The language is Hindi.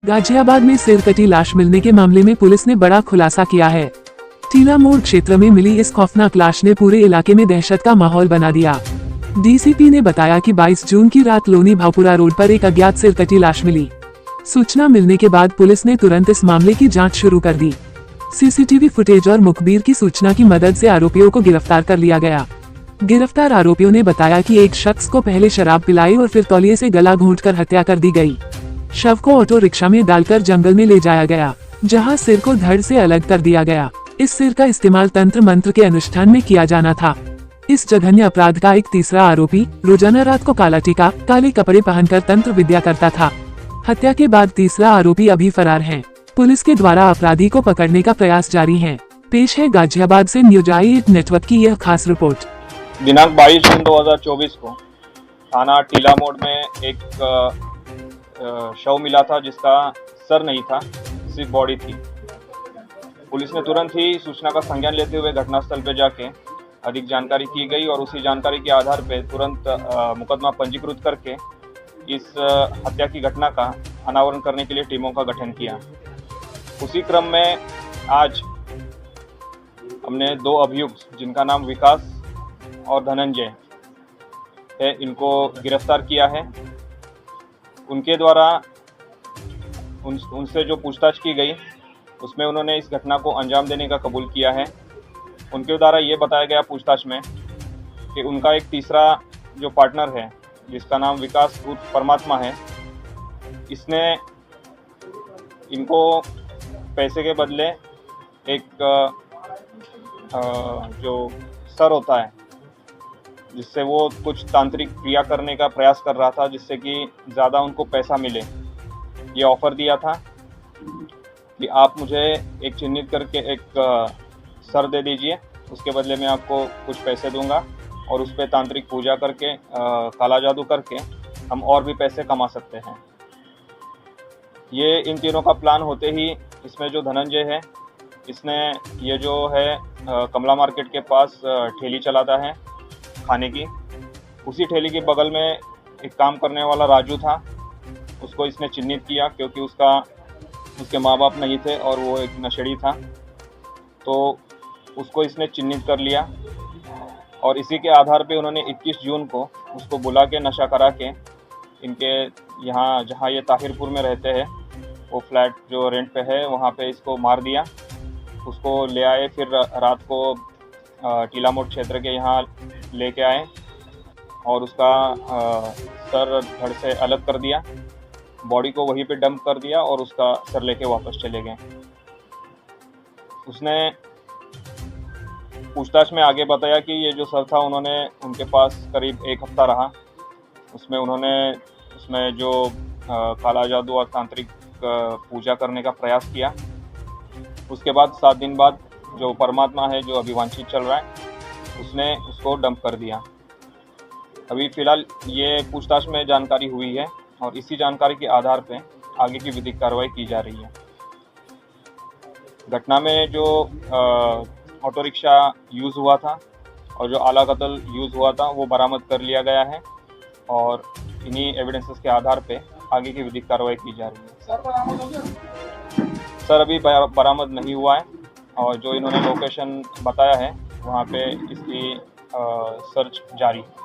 गाजियाबाद में सिर कटी लाश मिलने के मामले में पुलिस ने बड़ा खुलासा किया है। टीला मोड़ क्षेत्र में मिली इस खौफनाक लाश ने पूरे इलाके में दहशत का माहौल बना दिया। डीसीपी ने बताया कि 22 जून की रात लोनी भावपुरा रोड पर एक अज्ञात सिर कटी लाश मिली। सूचना मिलने के बाद पुलिस ने तुरंत इस मामले की जांच शुरू कर दी। सीसीटीवी फुटेज और मुखबिर की सूचना की मदद से आरोपियों को गिरफ्तार कर लिया गया। गिरफ्तार आरोपियों ने बताया कि एक शख्स को पहले शराब पिलाई और फिर तौलिए से गला घोंटकर हत्या कर दी गई। शव को ऑटो रिक्शा में डालकर जंगल में ले जाया गया, जहां सिर को धड़ से अलग कर दिया गया। इस सिर का इस्तेमाल तंत्र मंत्र के अनुष्ठान में किया जाना था। इस जघन्य अपराध का एक तीसरा आरोपी रोजाना रात को काला टीका, काले कपड़े पहनकर तंत्र विद्या करता था। हत्या के बाद तीसरा आरोपी अभी फरार है। पुलिस के द्वारा अपराधी को पकड़ने का प्रयास जारी है। पेश है गाजियाबाद से न्यूज आई8 नेटवर्क की यह खास रिपोर्ट। दिनांक 22 जून 2024 को थाना टीला मोड़ में एक शव मिला था, जिसका सर नहीं था, सिर्फ बॉडी थी। पुलिस ने तुरंत ही सूचना का संज्ञान लेते हुए घटनास्थल पर जाके अधिक जानकारी की गई और उसी जानकारी के आधार पर तुरंत मुकदमा पंजीकृत करके इस हत्या की घटना का अनावरण करने के लिए टीमों का गठन किया। उसी क्रम में आज हमने 2 अभियुक्त, जिनका नाम विकास और धनंजय है, इनको गिरफ्तार किया है। उनके द्वारा उनसे जो पूछताछ की गई उसमें उन्होंने इस घटना को अंजाम देने का कबूल किया है। उनके द्वारा ये बताया गया पूछताछ में कि उनका एक तीसरा जो पार्टनर है, जिसका नाम विकास उर्फ परमात्मा है, इसने इनको पैसे के बदले एक जो सर होता है, जिससे वो कुछ तांत्रिक क्रिया करने का प्रयास कर रहा था, जिससे कि ज़्यादा उनको पैसा मिले, ये ऑफ़र दिया था कि आप मुझे एक चिन्हित करके एक सर दे दीजिए, उसके बदले में आपको कुछ पैसे दूंगा और उस पर तांत्रिक पूजा करके काला जादू करके हम और भी पैसे कमा सकते हैं। ये इन तीनों का प्लान होते ही इसमें जो धनंजय है, इसने ये जो है कमला मार्केट के पास ठेली चलाता है खाने की, उसी ठेली के बगल में एक काम करने वाला राजू था, उसको इसने चिन्हित किया क्योंकि उसके माँ बाप नहीं थे और वो एक नशेड़ी था, तो उसको इसने चिन्हित कर लिया और इसी के आधार पे उन्होंने 21 जून को उसको बुला के नशा करा के इनके यहाँ, जहाँ ये ताहिरपुर में रहते हैं, वो फ्लैट जो रेंट पे है, वहाँ पे इसको मार दिया। उसको ले आए, फिर रात को टीला मोड़ क्षेत्र के यहाँ लेके आए और उसका सर धड़ से अलग कर दिया, बॉडी को वहीं पे डंप कर दिया और उसका सर लेके वापस चले गए। उसने पूछताछ में आगे बताया कि ये जो सर था, उन्होंने उनके पास करीब 1 हफ्ता रहा। उसमें जो काला जादू और तांत्रिक पूजा करने का प्रयास किया। उसके बाद 7 दिन बाद जो परमात्मा है, जो अभी वांछित चल रहा है, उसने उसको डंप कर दिया। अभी फ़िलहाल ये पूछताछ में जानकारी हुई है और इसी जानकारी के आधार पे आगे की विधिक कार्रवाई की जा रही है। घटना में जो ऑटो रिक्शा यूज़ हुआ था और जो आला कत्ल यूज़ हुआ था, वो बरामद कर लिया गया है और इन्हीं एविडेंसेस के आधार पे आगे की विधिक कार्रवाई की जा रही है। सर अभी बरामद नहीं हुआ है और जो इन्होंने लोकेशन बताया है, वहाँ पे इसकी सर्च जारी है।